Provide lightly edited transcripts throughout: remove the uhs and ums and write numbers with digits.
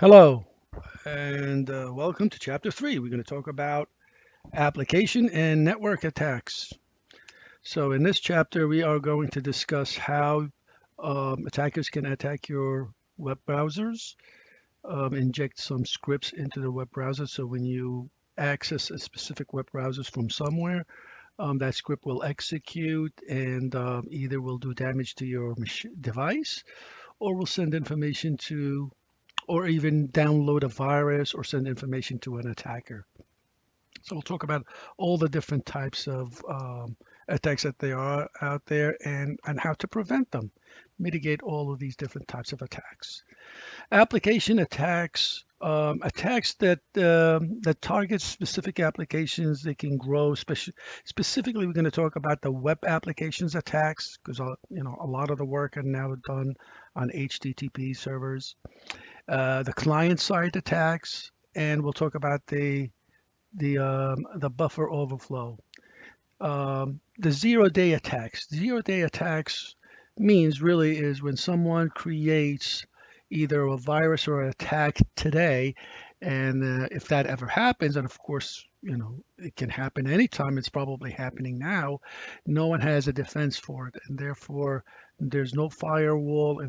Hello, and welcome to Chapter 3. We're going to talk about application and network attacks. So, in this chapter, we are going to discuss how attackers can attack your web browsers, inject some scripts into the web browser. So, when you access a specific web browsers from somewhere, that script will execute and either will do damage to your device or will send information to or even download a virus or send information to an attacker. So we'll talk about all the different types of attacks that there are out there and how to prevent them, mitigate all of these different types of attacks. Application attacks, attacks that target specific applications. They can grow. Specifically, we're going to talk about the web applications attacks because a lot of the work are now done on HTTP servers. The client side attacks, and we'll talk about the buffer overflow. The 0-day attacks. 0-day attacks means really is when someone creates either a virus or an attack today, and if that ever happens, and of course, it can happen anytime. It's probably happening now. No one has a defense for it, and therefore there's no firewall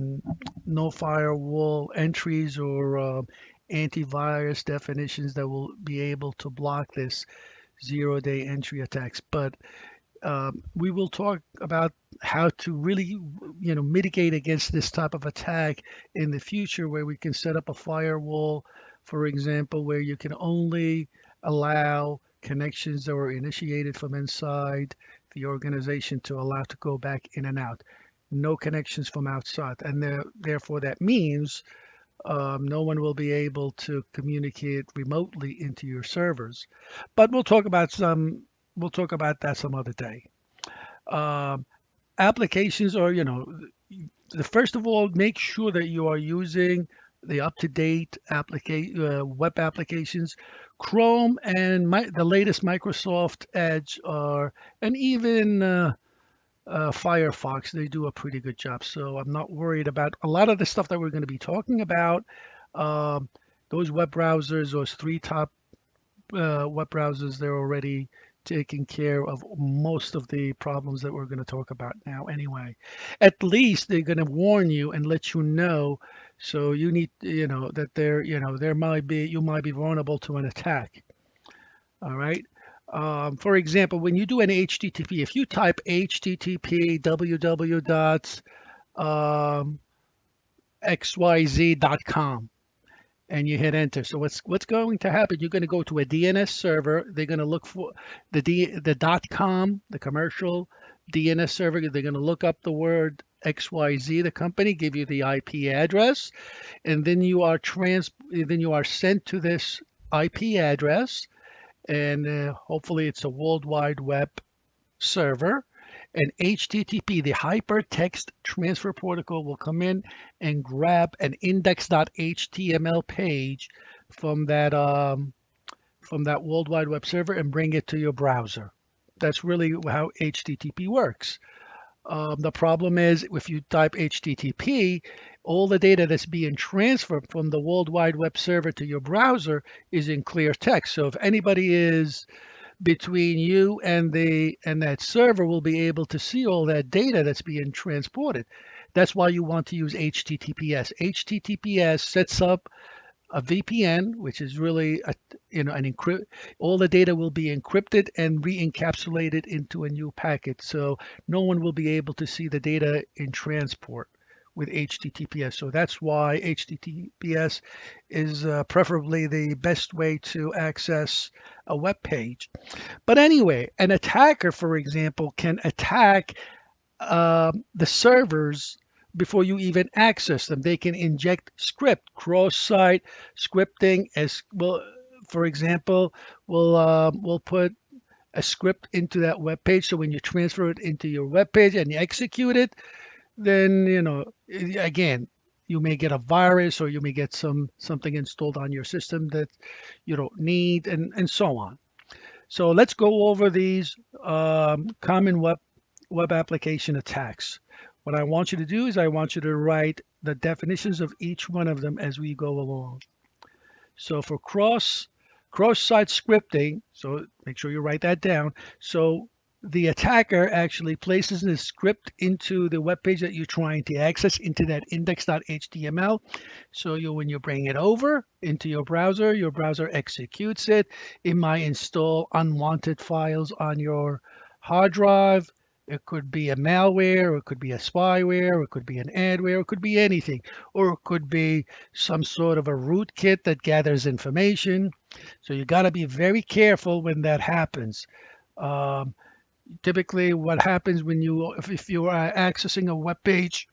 entries or antivirus definitions that will be able to block this 0-day entry attacks. But we will talk about how to really, mitigate against this type of attack in the future, where we can set up a firewall, for example, where you can only allow connections that were initiated from inside the organization to allow to go back in and out. No connections from outside, and therefore that means no one will be able to communicate remotely into your servers. But we'll talk about that some other day. Um, Applications are, the first of all, make sure that you are using the up-to-date web applications. Chrome and the latest Microsoft Edge are, and even Firefox, they do a pretty good job. So I'm not worried about a lot of the stuff that we're going to be talking about. Um, those web browsers, those three top web browsers, they're already taking care of most of the problems that we're going to talk about now anyway. At least they're going to warn you and let you know. So you need, that there might be, you might be vulnerable to an attack. All right. For example, when you do an HTTP, if you type HTTP www dot xyz.com and you hit enter. So what's going to happen? You're going to go to a DNS server. They're going to look for the .com, the commercial DNS server. They're going to look up the word XYZ, the company, give you the IP address, and then then you are sent to this IP address, and hopefully it's a World Wide Web server. And HTTP, the Hypertext Transfer Protocol, will come in and grab an index.html page from that World Wide Web server and bring it to your browser. That's really how HTTP works. The problem is if you type HTTP, all the data that's being transferred from the World Wide Web server to your browser is in clear text. So if anybody is between you and that server will be able to see all that data that's being transported. That's why you want to use HTTPS. HTTPS sets up a VPN, which is really an encrypt. All the data will be encrypted and re-encapsulated into a new packet, so no one will be able to see the data in transport with HTTPS. So that's why HTTPS is preferably the best way to access a web page. But anyway, an attacker, for example, can attack the servers before you even access them. They can inject script, cross-site scripting as well. For example, we'll put a script into that web page. So when you transfer it into your web page and you execute it, then again, you may get a virus or you may get something installed on your system that you don't need, and so on. So let's go over these common web application attacks. What I want you to do is I want you to write the definitions of each one of them as we go along. So for cross-site scripting, so make sure you write that down. So the attacker actually places the script into the web page that you're trying to access into that index.html. So when you bring it over into your browser executes it. It might install unwanted files on your hard drive. It could be a malware, or it could be a spyware, or it could be an adware, it could be anything, or it could be some sort of a rootkit that gathers information. So you got to be very careful when that happens. Um, Typically, what happens when if you are accessing a web page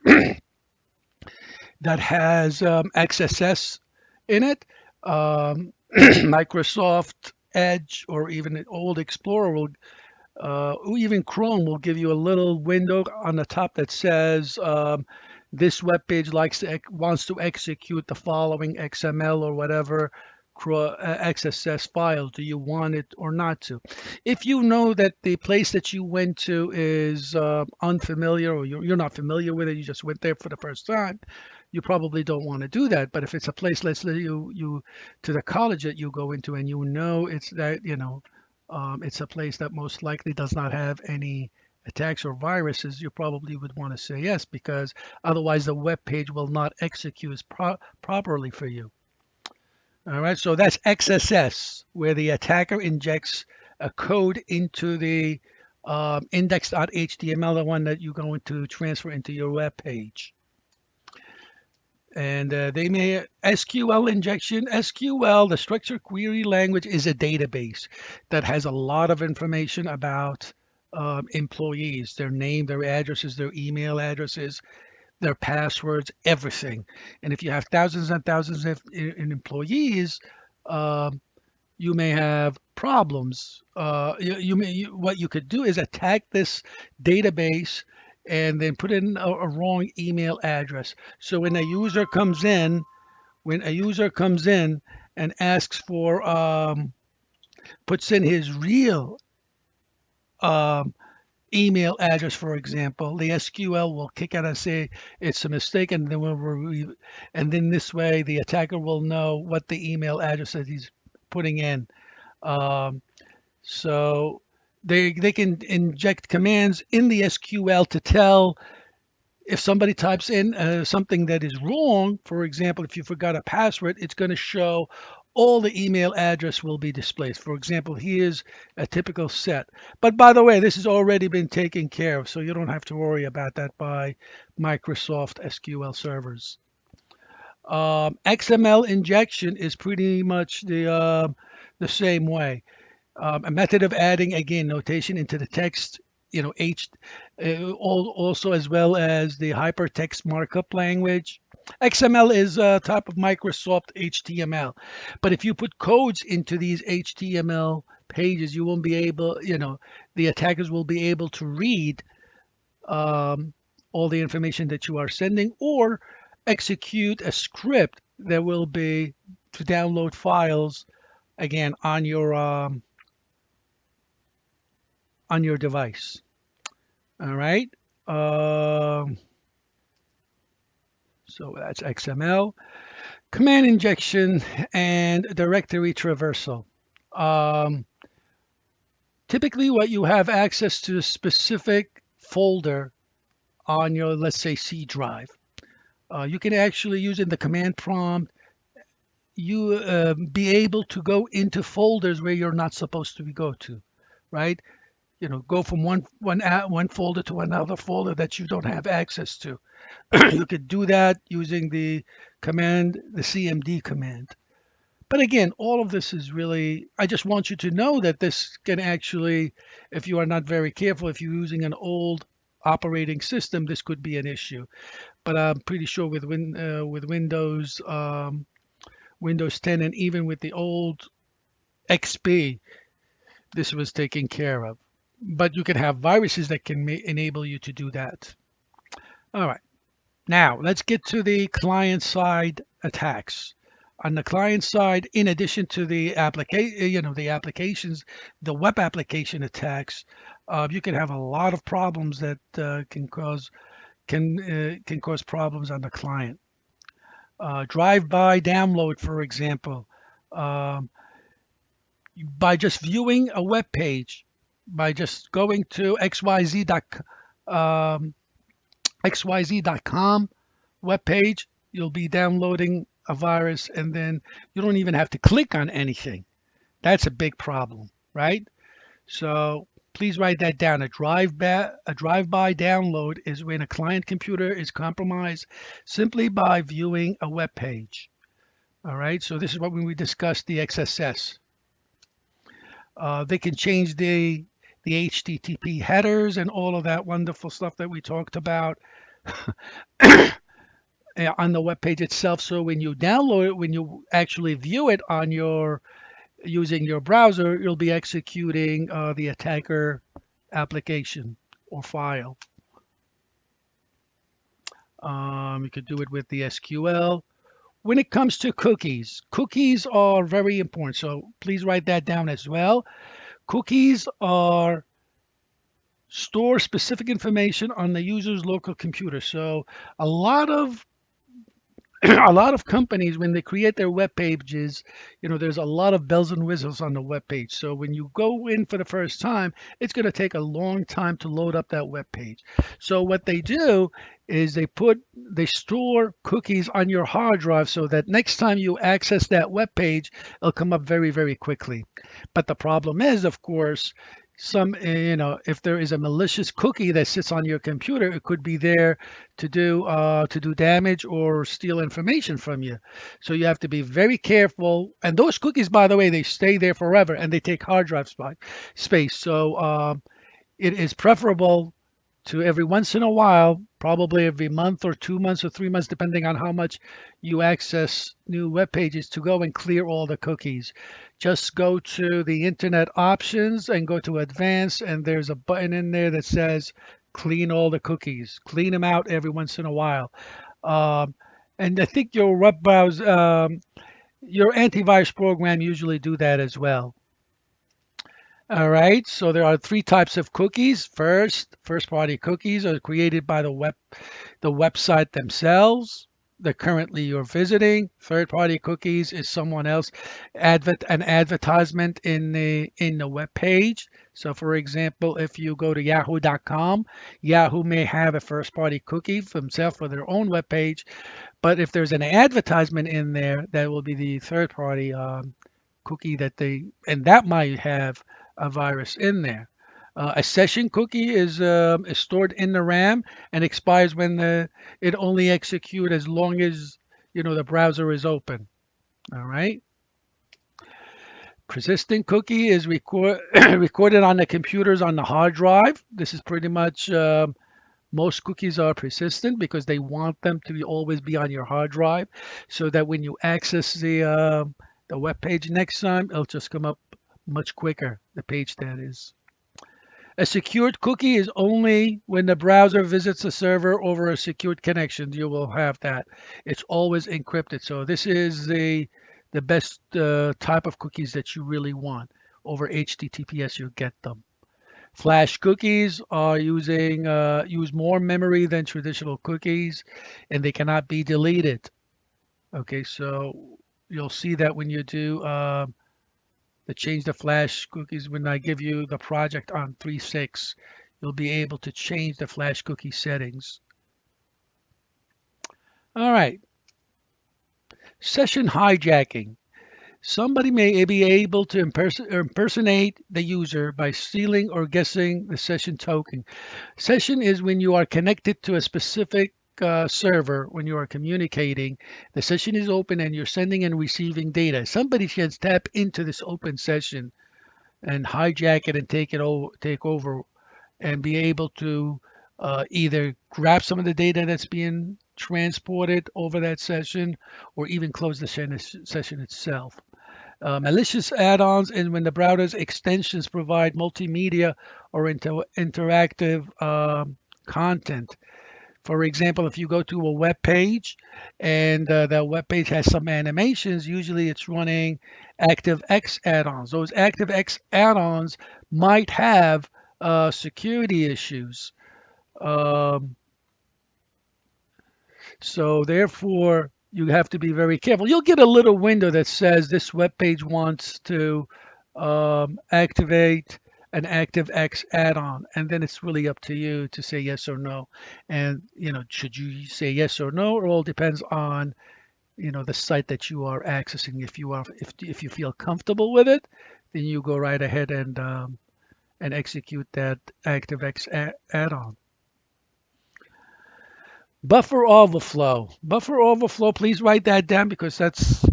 that has XSS in it, Microsoft Edge or even an old Explorer will or even Chrome will give you a little window on the top that says this web page wants to execute the following XML or whatever XSS file. Do you want it or not to? If you know that the place that you went to is unfamiliar, or you're not familiar with it, you just went there for the first time, you probably don't want to do that. But if it's a place, let's say you to the college that you go into, and you know it's that it's a place that most likely does not have any attacks or viruses, you probably would want to say yes, because otherwise the web page will not execute properly for you. All right, so that's XSS, where the attacker injects a code into the index.html, the one that you're going to transfer into your web page. And they may SQL injection. SQL, the structured query language, is a database that has a lot of information about employees, their name, their addresses, their email addresses, their passwords, everything. And if you have thousands and thousands of employees, you may have problems. What you could do is attack this database and then put in a wrong email address. So when a user comes in and asks for puts in his real um, email address, for example, the SQL will kick out and say it's a mistake, and then this way the attacker will know what the email address that he's putting in. Um, so they can inject commands in the SQL to tell if somebody types in something that is wrong. For example, if you forgot a password, it's going to show all the email address will be displayed. For example, here's a typical set. But by the way, this has already been taken care of, so you don't have to worry about that by Microsoft SQL servers. XML injection is pretty much the same way. A method of adding, again, notation into the text, also as well as the hypertext markup language. XML is a type of Microsoft HTML, but if you put codes into these HTML pages, you won't be able, the attackers will be able to read all the information that you are sending, or execute a script that will be to download files again on your device. All right. So that's XML. Command injection and directory traversal. Typically, what you have access to a specific folder on your, let's say, C drive. You can actually use in the command prompt, you be able to go into folders where you're not supposed to go to, right? Go from one folder to another folder that you don't have access to. You could do that using the CMD command. But again, all of this is really, I just want you to know that this can actually, if you are not very careful, if you're using an old operating system, this could be an issue. But I'm pretty sure with Windows, Windows 10, and even with the old XP, this was taken care of. But you can have viruses that can enable you to do that. All right. Now let's get to the client-side attacks. On the client side, in addition to the applications, the web application attacks, you can have a lot of problems that can cause problems on the client. Drive-by download, for example. Um, by just viewing a web page, by just going to um, xyz.com web page, you'll be downloading a virus, and then you don't even have to click on anything. That's a big problem, right? So please write that down. A drive-by download is when a client computer is compromised simply by viewing a web page. All right. So this is what when we discussed the XSS. They can change the HTTP headers and all of that wonderful stuff that we talked about on the web page itself. So when you download it, when you actually view it on your using your browser, you'll be executing the attacker application or file. You could do it with the SQL. When it comes to cookies, cookies are very important. So please write that down as well. Cookies are store specific information on the user's local computer. So a lot of a lot of companies, when they create their web pages, there's a lot of bells and whistles on the web page. So when you go in for the first time, it's going to take a long time to load up that web page. So what they do is they store cookies on your hard drive so that next time you access that web page, it'll come up very, very quickly. But the problem is, of course, if there is a malicious cookie that sits on your computer, it could be there to do damage or steal information from you. So you have to be very careful. And those cookies, by the way, they stay there forever and they take hard drive space. So it is preferable to every once in a while, probably every month or 2 months or 3 months, depending on how much you access new web pages, to go and clear all the cookies. Just go to the internet options and go to advanced, and there's a button in there that says clean all the cookies. Clean them out every once in a while. Um, and I think your web browser, your antivirus program usually do that as well. All right, so there are three types of cookies. First-party cookies are created by the website themselves that currently you're visiting. Third-party cookies is someone else an advertisement in the web page. So for example, if you go to yahoo.com, Yahoo may have a first-party cookie for themselves for their own web page, but if there's an advertisement in there, that will be the third-party cookie and that might have a virus in there. A session cookie is stored in the RAM and expires when it only executes as long as the browser is open. All right. Persistent cookie is recorded on the computers on the hard drive. This is pretty much most cookies are persistent because they want them to always be on your hard drive, so that when you access the web page next time, it'll just come up much quicker. The page that is. A secured cookie is only when the browser visits a server over a secured connection. You will have that. It's always encrypted. So this is the best type of cookies that you really want. Over HTTPS, you get them. Flash cookies are use more memory than traditional cookies, and they cannot be deleted. Okay, so you'll see that when you do the change the flash cookies, when I give you the project on 3.6, you'll be able to change the flash cookie settings. All right. Session hijacking. Somebody may be able to impersonate the user by stealing or guessing the session token. Session is when you are connected to a specific server. When you are communicating, the session is open and you're sending and receiving data. Somebody can tap into this open session and hijack it and take over and be able to either grab some of the data that's being transported over that session, or even close the session itself. Malicious add-ons and when the browser's extensions provide multimedia or interactive content. For example, if you go to a web page and the web page has some animations, usually it's running ActiveX add-ons. Those ActiveX add-ons might have security issues. So therefore, You have to be very careful. You'll get a little window that says this web page wants to activate an ActiveX add-on, and then it's really up to you to say yes or no. And should you say yes or no? It all depends on the site that you are accessing. If you feel comfortable with it, then you go right ahead and execute that ActiveX add-on. Buffer overflow. Buffer overflow, please write that down because that's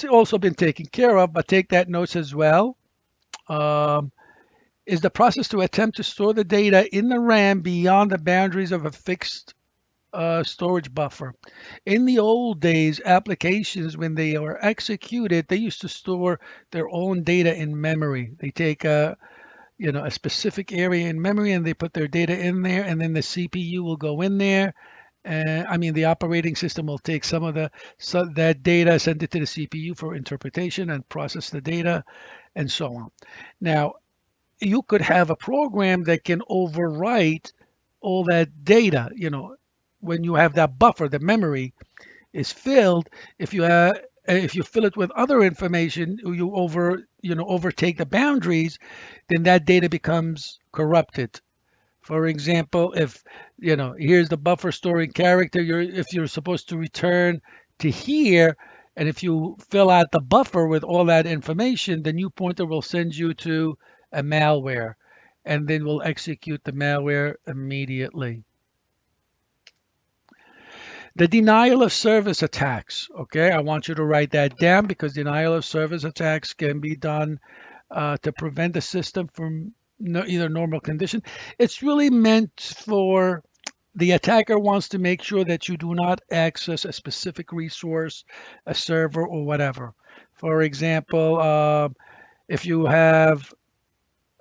also been taken care of, but take that notes as well. Um, is the process to attempt to store the data in the RAM beyond the boundaries of a fixed storage buffer. In the old days, applications, when they were executed, they used to store their own data in memory. They take a specific area in memory and they put their data in there, and then the CPU will go in there. I mean, the operating system will take some of that data, send it to the CPU for interpretation and process the data, and so on. Now, you could have a program that can overwrite all that data. When you have that buffer, the memory is filled. If you fill it with other information, overtake the boundaries, then that data becomes corrupted. For example, if here's the buffer storing character, if you're supposed to return to here, and if you fill out the buffer with all that information, the new pointer will send you to a malware, and then we'll execute the malware immediately. The denial of service attacks. Okay, I want you to write that down because denial of service attacks can be done to prevent the system from either normal condition. It's really meant for the attacker wants to make sure that you do not access a specific resource, a server, or whatever. For example, if you have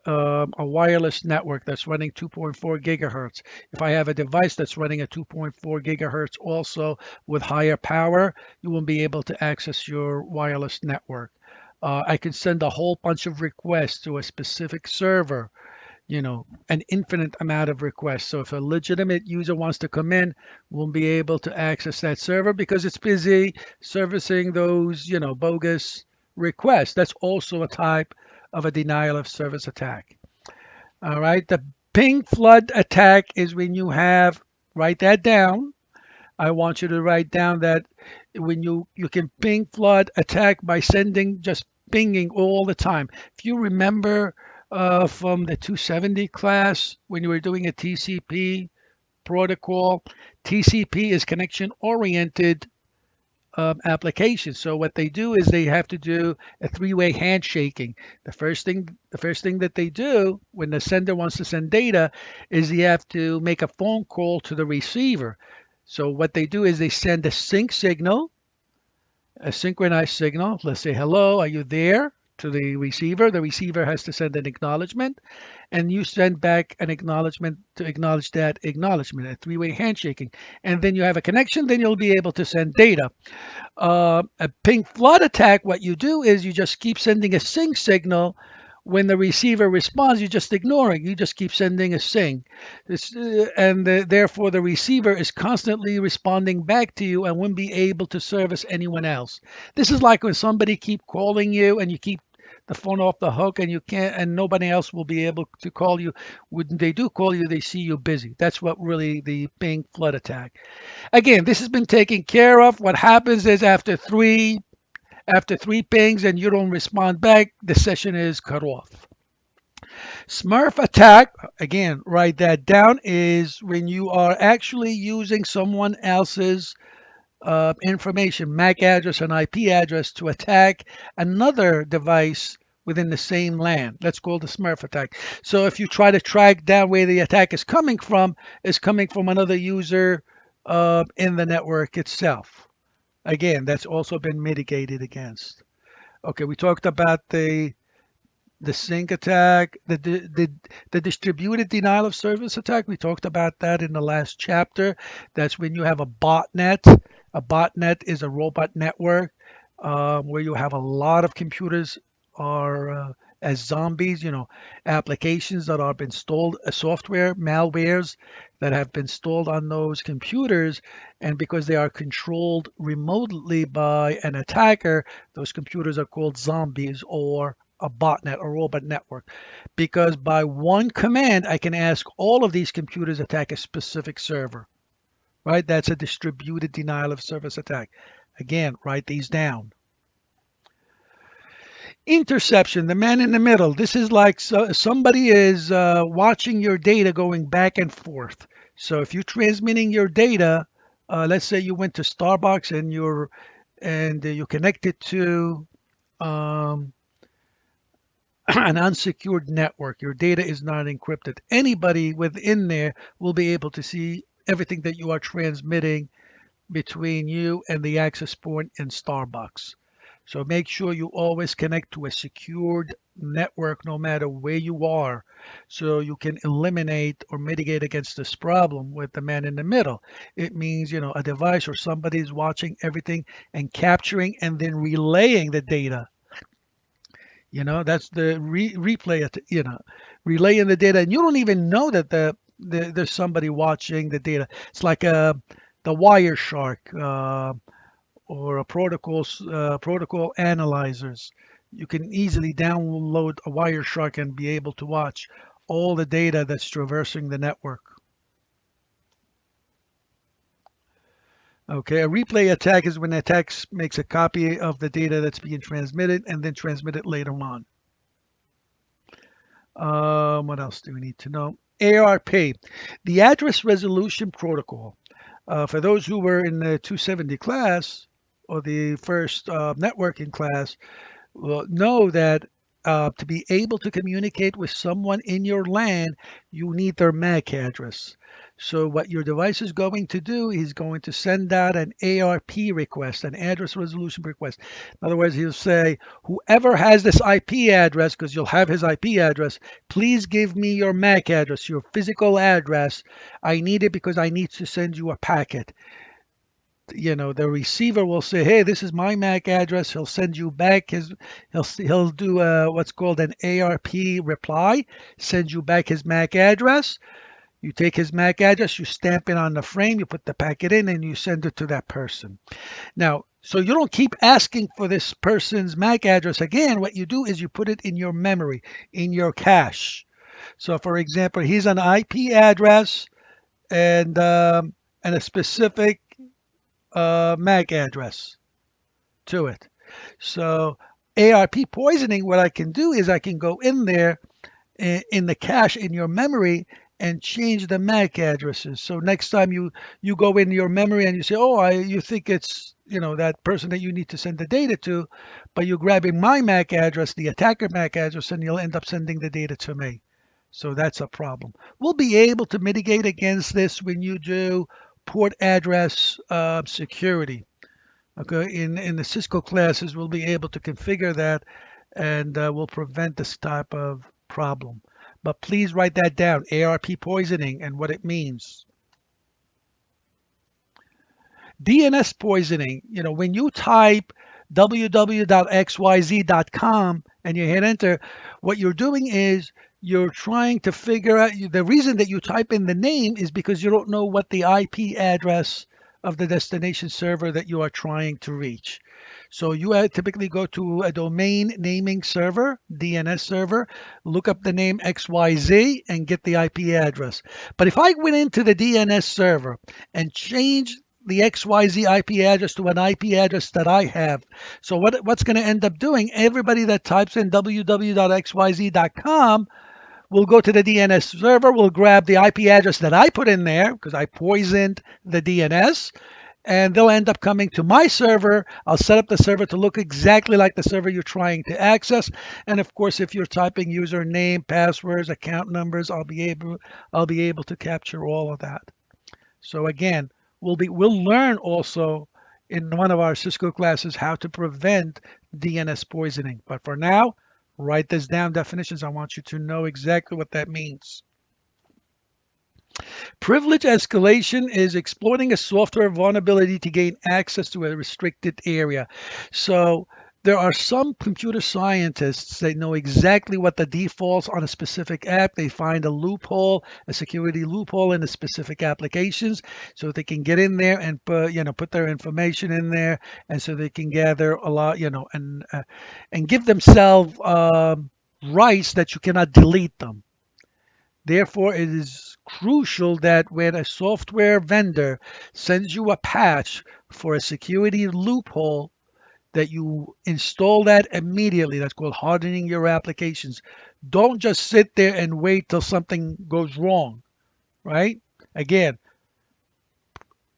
a wireless network that's running 2.4 gigahertz. If I have a device that's running at 2.4 gigahertz also with higher power, you won't be able to access your wireless network. I can send a whole bunch of requests to a specific server, an infinite amount of requests. So if a legitimate user wants to come in, won't be able to access that server because it's busy servicing those, bogus requests. That's also a type of a denial of service attack. All right. The ping flood attack is when write that down. I want you to write down that when you can ping flood attack by just pinging all the time. If you remember from the 270 class when you were doing a TCP protocol, TCP is connection oriented application. So what they do is they have to do a three-way handshaking. The first thing that they do when the sender wants to send data is you have to make a phone call to the receiver. So what they do is they send a sync signal, a synchronized signal. Let's say, hello, are you there? To the receiver. The receiver has to send an acknowledgement, and you send back an acknowledgement to acknowledge that acknowledgement, a three-way handshaking. And then you have a connection, then you'll be able to send data. A ping flood attack, what you do is you just keep sending a sync signal. When the receiver responds, you just ignore it. You just keep sending a sync. Therefore, the receiver is constantly responding back to you and wouldn't be able to service anyone else. This is like when somebody keep calling you and you keep the phone off the hook and you can't, and nobody else will be able to call you. When they do call you, they see you busy. That's what really the ping flood attack. Again, this has been taken care of. What happens is after three pings and you don't respond back, the session is cut off. Smurf attack, again, write that down, is when you are actually using someone else's information, MAC address and IP address, to attack another device within the same LAN. That's called the Smurf attack. So if you try to track down where the attack is coming from another user in the network itself. Again, that's also been mitigated against. Okay, we talked about the sync attack, the distributed denial of service attack. We talked about that in the last chapter. That's when you have a botnet. A botnet is a robot network where you have a lot of computers are as zombies, applications that are installed, software, malwares that have been installed on those computers. And because they are controlled remotely by an attacker, those computers are called zombies or a botnet or robot network. Because by one command, I can ask all of these computers attack a specific server, right? That's a distributed denial of service attack. Again, write these down. Interception, the man in the middle. This is like somebody is watching your data going back and forth. So if you're transmitting your data, let's say you went to Starbucks and you connected to um, an unsecured network. Your data is not encrypted. Anybody within there will be able to see everything that you are transmitting between you and the access point in Starbucks. So make sure you always connect to a secured network no matter where you are, so you can eliminate or mitigate against this problem with the man in the middle. It means, a device or somebody's watching everything and capturing and then relaying the data. That's the replay, relaying the data. And you don't even know that there's somebody watching the data. It's like the Wireshark. Or a protocol analyzers. You can easily download a Wireshark and be able to watch all the data that's traversing the network. Okay, a replay attack is when the attack makes a copy of the data that's being transmitted and then transmit it later on. What else do we need to know? ARP, the Address Resolution Protocol. For those who were in the 270 class, or the first networking class, will know that to be able to communicate with someone in your LAN, you need their MAC address. So what your device is going to do, he's going to send out an ARP request, an address resolution request. In other words, he'll say, whoever has this IP address, because you'll have his IP address, please give me your MAC address, your physical address. I need it because I need to send you a packet. The receiver will say, hey, this is my MAC address. He'll send you back he'll do what's called an ARP reply, send you back his MAC address. You take his MAC address, you stamp it on the frame, you put the packet in, and you send it to that person. Now, so you don't keep asking for this person's MAC address again. What you do is you put it in your memory, in your cache. So for example, here's an IP address and a specific MAC address to it. So ARP poisoning, what I can do is I can go in there in the cache in your memory and change the MAC addresses. So next time you go in your memory and you say, oh, you think it's that person that you need to send the data to, but you're grabbing my MAC address, the attacker MAC address, and you'll end up sending the data to me. So that's a problem. We'll be able to mitigate against this when you do port address security. Okay, in the Cisco classes, we'll be able to configure that and we'll prevent this type of problem. But please write that down, ARP poisoning and what it means. DNS poisoning, when you type www.xyz.com and you hit enter, what you're doing is you're trying to figure out, the reason that you type in the name is because you don't know what the IP address of the destination server that you are trying to reach. So you typically go to a domain naming server, DNS server, look up the name XYZ and get the IP address. But if I went into the DNS server and changed the XYZ IP address to an IP address that I have, so what's going to end up doing, everybody that types in www.xyz.com will go to the DNS server, will grab the IP address that I put in there because I poisoned the DNS, and they'll end up coming to my server. I'll set up the server to look exactly like the server you're trying to access. And of course, if you're typing username, passwords, account numbers, I'll be able to capture all of that. So again, we'll learn also in one of our Cisco classes how to prevent DNS poisoning. But for now, write this down, definitions. I want you to know exactly what that means. Privilege escalation is exploiting a software vulnerability to gain access to a restricted area. So There are some computer scientists that know exactly what the defaults on a specific app. They find a loophole, a security loophole in the specific applications, so they can get in there and put their information in there, and so they can gather a lot, and give themselves rights that you cannot delete them. Therefore, it is crucial that when a software vendor sends you a patch for a security loophole, that you install that immediately. That's called hardening your applications. Don't just sit there and wait till something goes wrong, right? Again,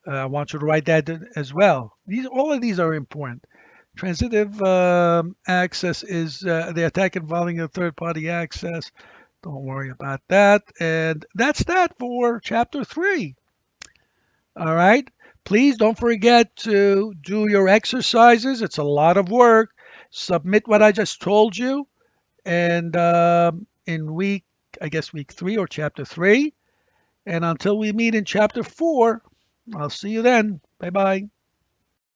I want you to write that as well. All of these are important. Transitive access is the attack involving a third-party access. Don't worry about that. And that's that for chapter 3. All right. Please don't forget to do your exercises. It's a lot of work. Submit what I just told you. And in I guess week 3 or chapter 3. And until we meet in chapter 4, I'll see you then. Bye bye.